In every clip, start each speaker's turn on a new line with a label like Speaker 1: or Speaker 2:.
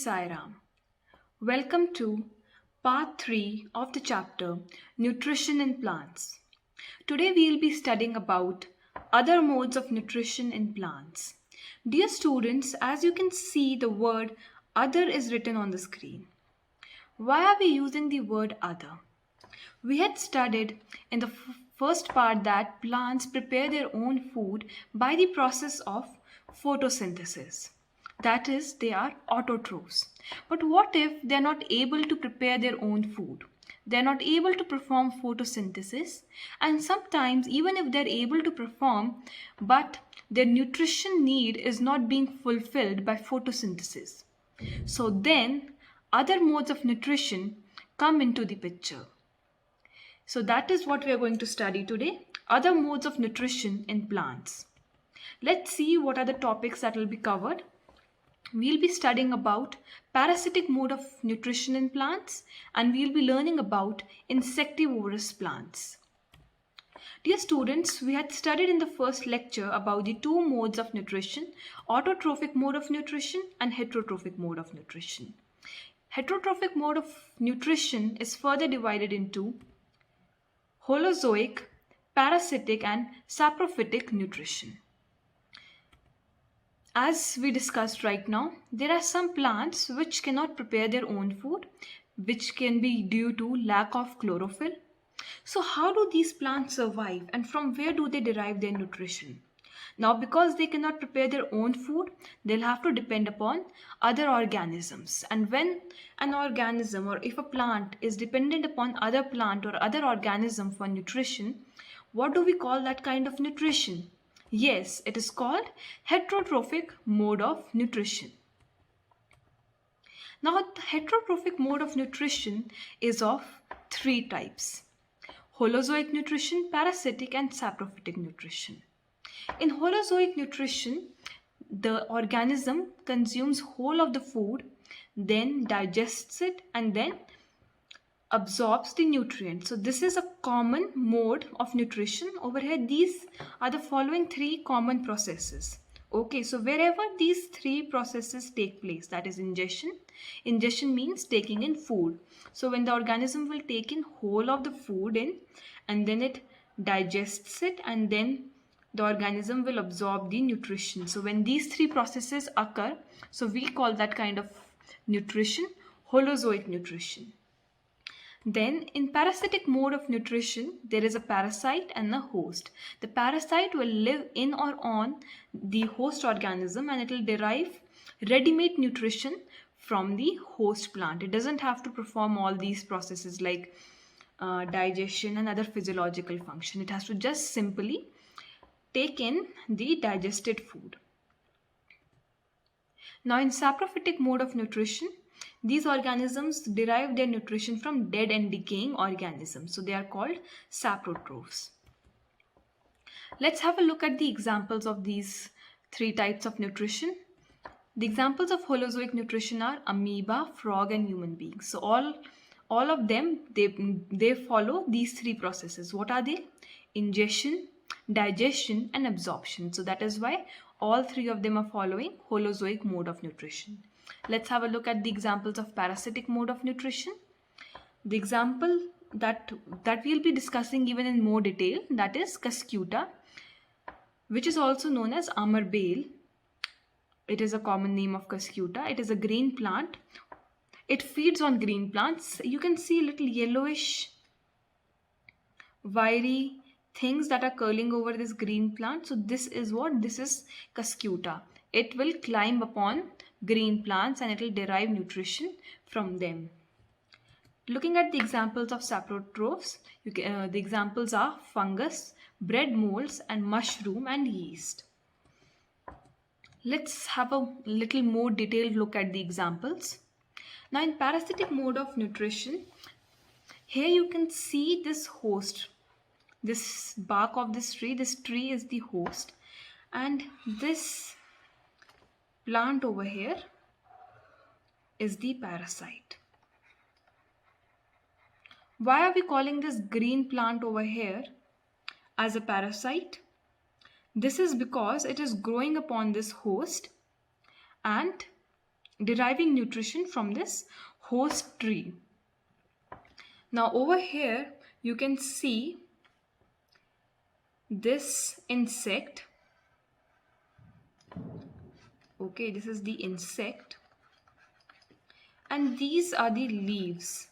Speaker 1: Sai Ram. Welcome to part 3 of the chapter Nutrition in Plants. Today we will be studying about other modes of nutrition in plants. Dear students, as you can see, the word other is written on the screen. Why are we using the word other? We had studied in the first part that plants prepare their own food by the process of photosynthesis. That is, they are autotrophs. But what if they are not able to prepare their own food? They are not able to perform photosynthesis, and sometimes even if they are able to perform, but their nutrition need is not being fulfilled by photosynthesis. So then other modes of nutrition come into the picture. So that is what we are going to study today, other modes of nutrition in plants. Let's see what are the topics that will be covered. We'll be studying about parasitic mode of nutrition in plants, and we'll be learning about insectivorous plants. Dear students, we had studied in the first lecture about the two modes of nutrition, autotrophic mode of nutrition and heterotrophic mode of nutrition. Heterotrophic mode of nutrition is further divided into holozoic, parasitic and saprophytic nutrition. As we discussed right now, there are some plants which cannot prepare their own food, which can be due to lack of chlorophyll. So how do these plants survive, and from where do they derive their nutrition? Now, because they cannot prepare their own food, they'll have to depend upon other organisms. And when an organism, or if a plant is dependent upon other plant or other organism for nutrition, what do we call that kind of nutrition? Yes, it is called heterotrophic mode of nutrition. Now, the heterotrophic mode of nutrition is of three types: holozoic nutrition, parasitic and saprophytic nutrition. In holozoic nutrition, the organism consumes whole of the food, then digests it and then absorbs the nutrients. So this is a common mode of nutrition. Over here, these are the following three common processes. Okay, so wherever these three processes take place, that is ingestion. Ingestion means taking in food. So when the organism will take in whole of the food in, and then it digests it, and then the organism will absorb the nutrition. So when these three processes occur, so we call that kind of nutrition holozoic nutrition. Then in parasitic mode of nutrition, there is a parasite and a host. The parasite will live in or on the host organism, and it will derive ready-made nutrition from the host plant. It doesn't have to perform all these processes like digestion and other physiological function. It has to just simply take in the digested food. Now in saprophytic mode of nutrition, these organisms derive their nutrition from dead and decaying organisms. So they are called saprotrophs. Let's have a look at the examples of these three types of nutrition. The examples of holozoic nutrition are amoeba, frog and human beings. So all of them, they follow these three processes. What are they? Ingestion, digestion and absorption. So that is why all three of them are following holozoic mode of nutrition. Let's have a look at the examples of parasitic mode of nutrition. The example that we'll be discussing even in more detail, that is Cuscuta, which is also known as amar bale. It is a common name of Cuscuta. It is a green plant. It feeds on green plants. You can see little yellowish, wiry things that are curling over this green plant. So this is what? This is Cuscuta. It will climb upon green plants and it will derive nutrition from them. Looking at the examples of saprotrophs, the examples are fungus, bread molds and mushroom and yeast. Let's have a little more detailed look at the examples. Now in parasitic mode of nutrition, here you can see this host, this bark of this tree is the host, and this plant over here is the parasite. Why are we calling this green plant over here as a parasite? This is because it is growing upon this host, and deriving nutrition from this host tree. Now over here you can see this insect. Okay, this is the insect, and these are the leaves.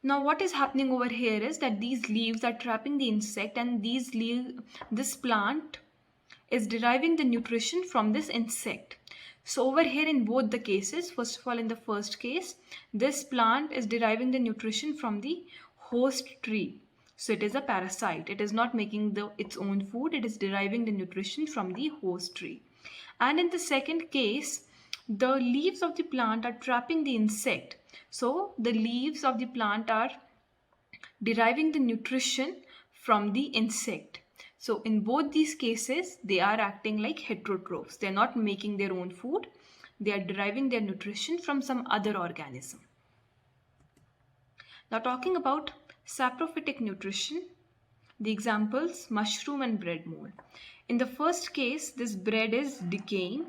Speaker 1: Now what is happening over here is that these leaves are trapping the insect, and this plant is deriving the nutrition from this insect. So over here in both the cases, first of all in the first case, this plant is deriving the nutrition from the host tree. So it is a parasite. It is not making its own food. It is deriving the nutrition from the host tree. And in the second case, the leaves of the plant are trapping the insect. So the leaves of the plant are deriving the nutrition from the insect. So in both these cases, they are acting like heterotrophs. They are not making their own food. They are deriving their nutrition from some other organism. Now talking about saprophytic nutrition, the examples mushroom and bread mold. In the first case, this bread is decaying.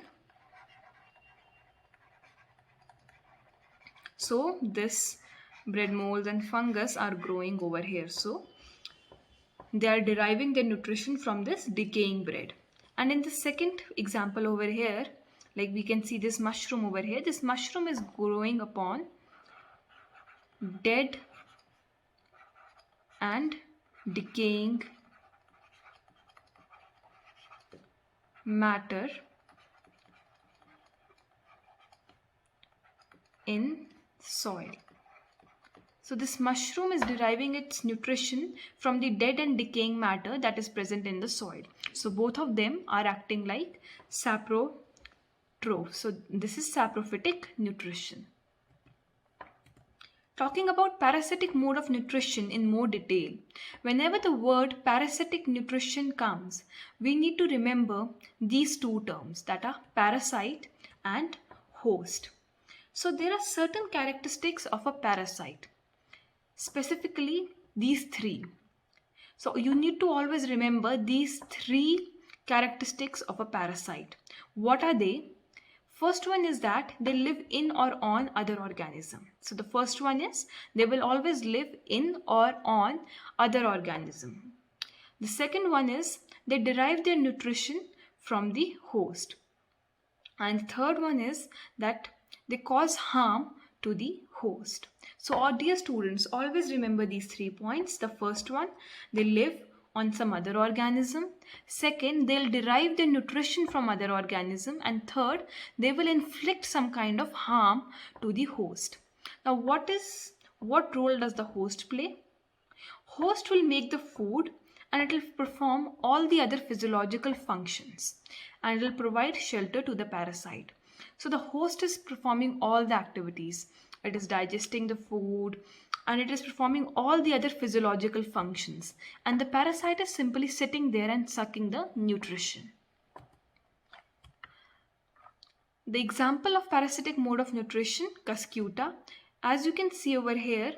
Speaker 1: So this bread molds and fungus are growing over here. So they are deriving their nutrition from this decaying bread. And in the second example over here, like we can see this mushroom over here, this mushroom is growing upon dead and decaying matter in soil. So this mushroom is deriving its nutrition from the dead and decaying matter that is present in the soil. So both of them are acting like saprotrophs. So this is saprophytic nutrition. Talking about parasitic mode of nutrition in more detail, whenever the word parasitic nutrition comes, we need to remember these two terms, that are parasite and host. So there are certain characteristics of a parasite, specifically these three. So you need to always remember these three characteristics of a parasite. What are they? First one is that they live in or on other organism. So the first one is they will always live in or on other organism. The second one is they derive their nutrition from the host. And the third one is that they cause harm to the host. So dear students, always remember these 3 points. The first one, they live on some other organism. Second, they'll derive their nutrition from other organism. And third, they will inflict some kind of harm to the host. Now what role does the host play? Host will make the food, and it will perform all the other physiological functions, and it will provide shelter to the parasite. So the host is performing all the activities. It is digesting the food, and it is performing all the other physiological functions, and the parasite is simply sitting there and sucking the nutrition. The example of parasitic mode of nutrition, Cuscuta. As you can see over here,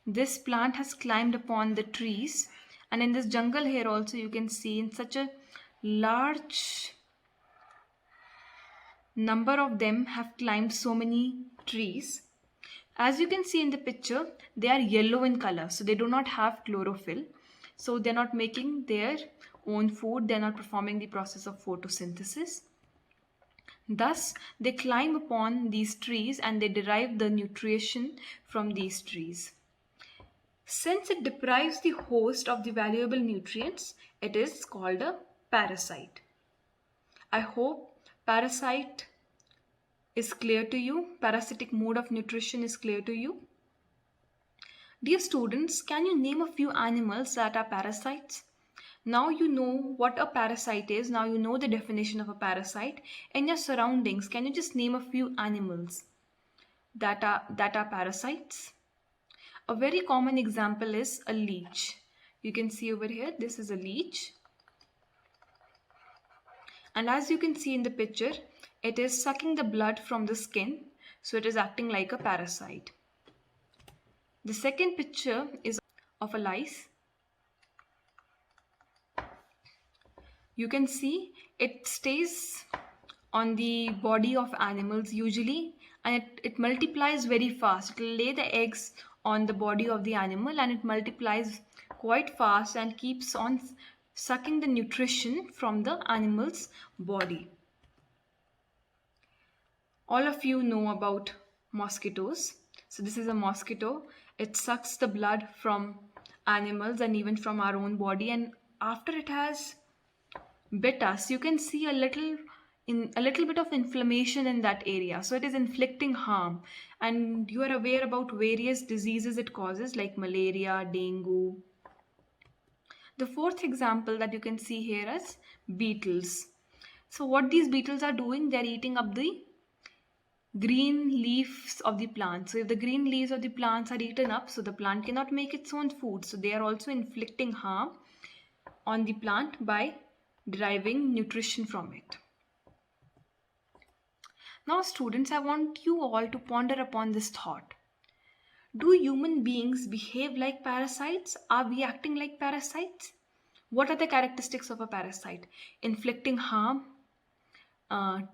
Speaker 1: this plant has climbed upon the trees, and in this jungle here also you can see in such a large number of them have climbed so many trees. As you can see in the picture, they are yellow in color, so they do not have chlorophyll. So they're not making their own food, they're not performing the process of photosynthesis. Thus, they climb upon these trees and they derive the nutrition from these trees. Since it deprives the host of the valuable nutrients, it is called a parasite. I hope parasite is clear to you. Parasitic mode of nutrition is clear to you. Dear students, can you name a few animals that are parasites? Now you know what a parasite is. Now you know the definition of a parasite. In your surroundings, can you just name a few animals that are parasites? A very common example is a leech. You can see over here, this is a leech. And as you can see in the picture, it is sucking the blood from the skin, so it is acting like a parasite. The second picture is of a lice. You can see it stays on the body of animals usually, and it multiplies very fast. It will lay the eggs on the body of the animal and it multiplies quite fast and keeps on sucking the nutrition from the animal's body. All of you know about mosquitoes. So this is a mosquito. It sucks the blood from animals and even from our own body, and after it has bit us, you can see a little bit of inflammation in that area. So it is inflicting harm, and you are aware about various diseases it causes like malaria, dengue. The fourth example that you can see here is beetles. So what these beetles are doing, they are eating up the green leaves of the plant. So if the green leaves of the plants are eaten up, so the plant cannot make its own food. So they are also inflicting harm on the plant by deriving nutrition from it. Now students, I want you all to ponder upon this thought. Do human beings behave like parasites? Are we acting like parasites? What are the characteristics of a parasite? Inflicting harm,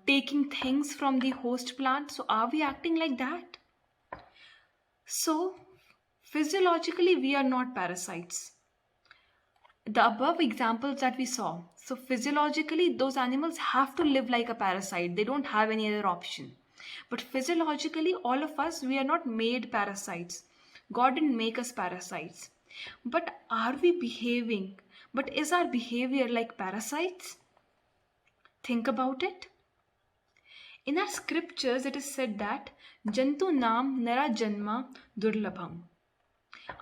Speaker 1: taking things from the host plant. So are we acting like that? So physiologically we are not parasites. The above examples that we saw, so physiologically those animals have to live like a parasite. They don't have any other option. But physiologically, all of us, we are not made parasites. God didn't make us parasites. But are we behaving? But is our behavior like parasites? Think about it. In our scriptures, it is said that Jantu Nam Nara Janma Durlabham.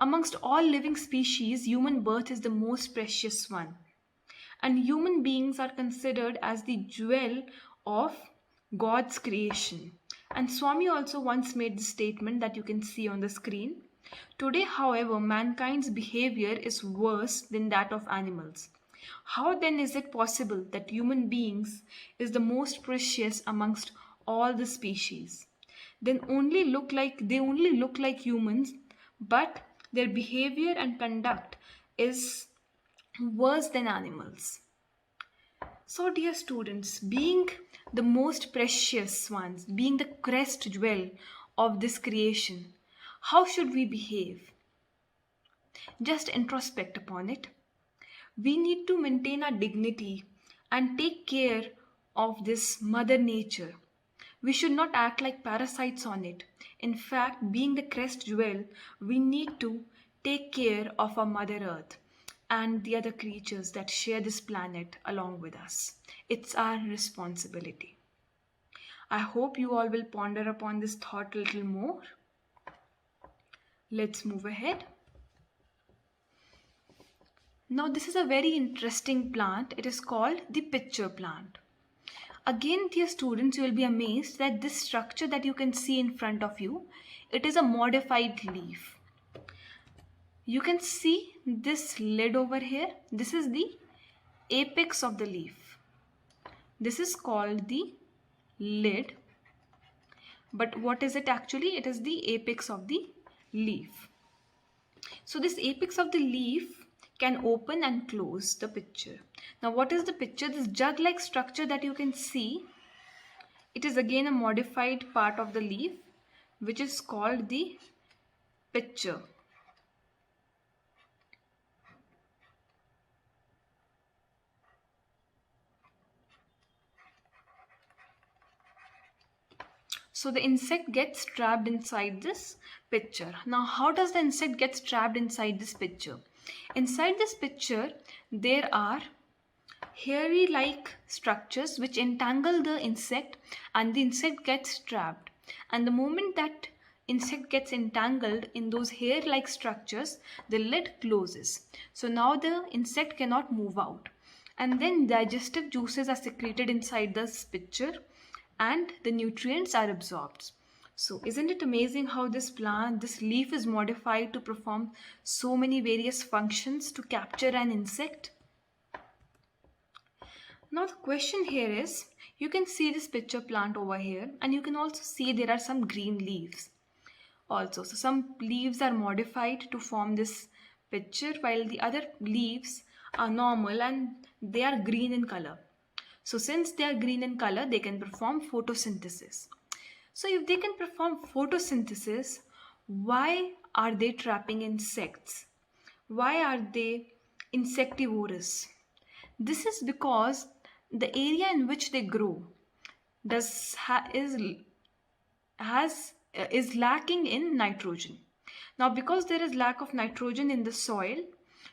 Speaker 1: Amongst all living species, human birth is the most precious one. And human beings are considered as the jewel of God's creation. And Swami also once made the statement that you can see on the screen. Today, however, mankind's behavior is worse than that of animals. How then is it possible that human beings is the most precious amongst all the species? They only look like humans, but their behavior and conduct is worse than animals. So dear students, being the most precious ones, being the crest jewel of this creation, how should we behave? Just introspect upon it. We need to maintain our dignity and take care of this mother nature. We should not act like parasites on it. In fact, being the crest jewel, we need to take care of our mother earth and the other creatures that share this planet along with us. It's our responsibility. I hope you all will ponder upon this thought a little more. Let's move ahead. Now this is a very interesting plant. It is called the pitcher plant. Again, dear students, you will be amazed that this structure that you can see in front of you, it is a modified leaf. You can see this lid over here. This is the apex of the leaf. This is called the lid. But what is it actually? It is the apex of the leaf. So this apex of the leaf can open and close the pitcher. Now what is the pitcher? This jug-like structure that you can see, it is again a modified part of the leaf which is called the pitcher. So the insect gets trapped inside this pitcher. Now how does the insect get trapped inside this pitcher? Inside this pitcher, there are hairy like structures which entangle the insect and the insect gets trapped. And the moment that insect gets entangled in those hair like structures, the lid closes. So now the insect cannot move out. And then digestive juices are secreted inside this pitcher and the nutrients are absorbed. So isn't it amazing how this leaf is modified to perform so many various functions to capture an insect? Now the question here is, you can see this pitcher plant over here and you can also see there are some green leaves also. So some leaves are modified to form this pitcher while the other leaves are normal and they are green in color. So since they are green in color, they can perform photosynthesis. So if they can perform photosynthesis, why are they trapping insects? Why are they insectivorous? This is because the area in which they grow is lacking in nitrogen. Now, because there is lack of nitrogen in the soil,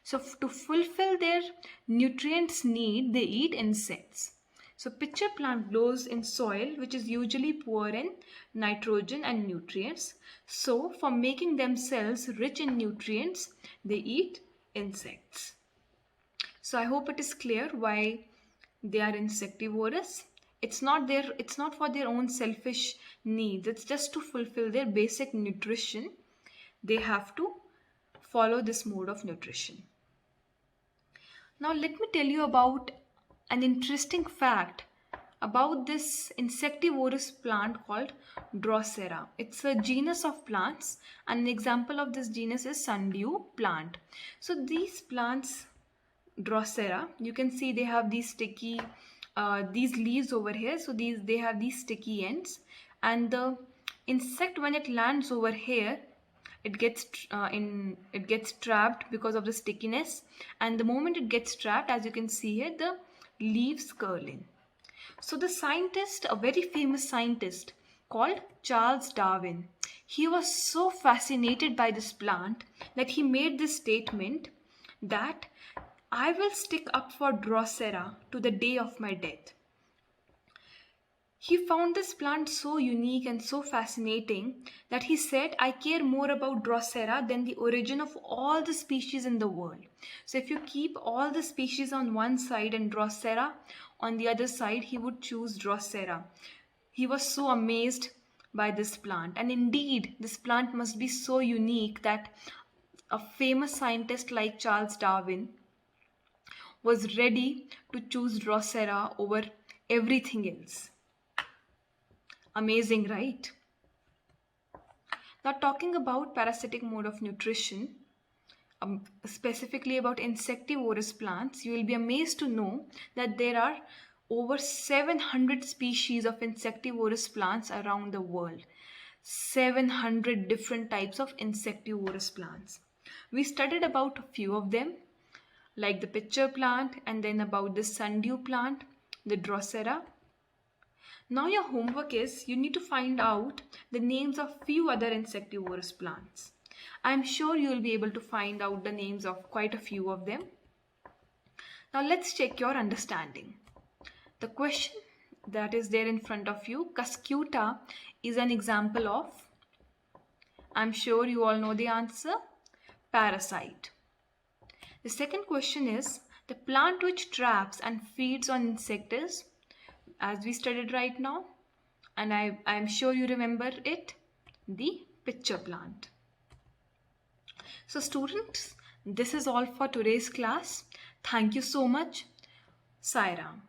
Speaker 1: so to fulfill their nutrients need, they eat insects. So pitcher plant grows in soil which is usually poor in nitrogen and nutrients. So for making themselves rich in nutrients, they eat insects. So I hope it is clear why they are insectivorous. It's not for their own selfish needs. It's just to fulfill their basic nutrition. They have to follow this mode of nutrition. Now let me tell you about an interesting fact about this insectivorous plant called Drosera. It's a genus of plants, and an example of this genus is sundew plant. So these plants, Drosera, you can see they have these sticky these leaves over here. So they have these sticky ends, and the insect, when it lands over here, it gets trapped because of the stickiness, and the moment it gets trapped, as you can see here, the leaves curl in. So the scientist, a very famous scientist called Charles Darwin, he was so fascinated by this plant that he made this statement that I will stick up for Drosera to the day of my death. He found this plant so unique and so fascinating that he said, I care more about Drosera than the origin of all the species in the world. So if you keep all the species on one side and Drosera on the other side, he would choose Drosera. He was so amazed by this plant. And indeed, this plant must be so unique that a famous scientist like Charles Darwin was ready to choose Drosera over everything else. Amazing, right? Now talking about parasitic mode of nutrition, specifically about insectivorous plants, you will be amazed to know that there are over 700 species of insectivorous plants around the world. 700 different types of insectivorous plants. We studied about a few of them, like the pitcher plant, and then about the sundew plant, the Drosera. Now your homework is you need to find out the names of few other insectivorous plants. I'm sure you will be able to find out the names of quite a few of them. Now let's check your understanding. The question that is there in front of you, Cuscuta, is an example of, I'm sure you all know the answer, parasite. The second question is, the plant which traps and feeds on insects, as we studied right now, and I'm sure you remember it, the pitcher plant. So students, this is all for today's class. Thank you so much. Sai Ram.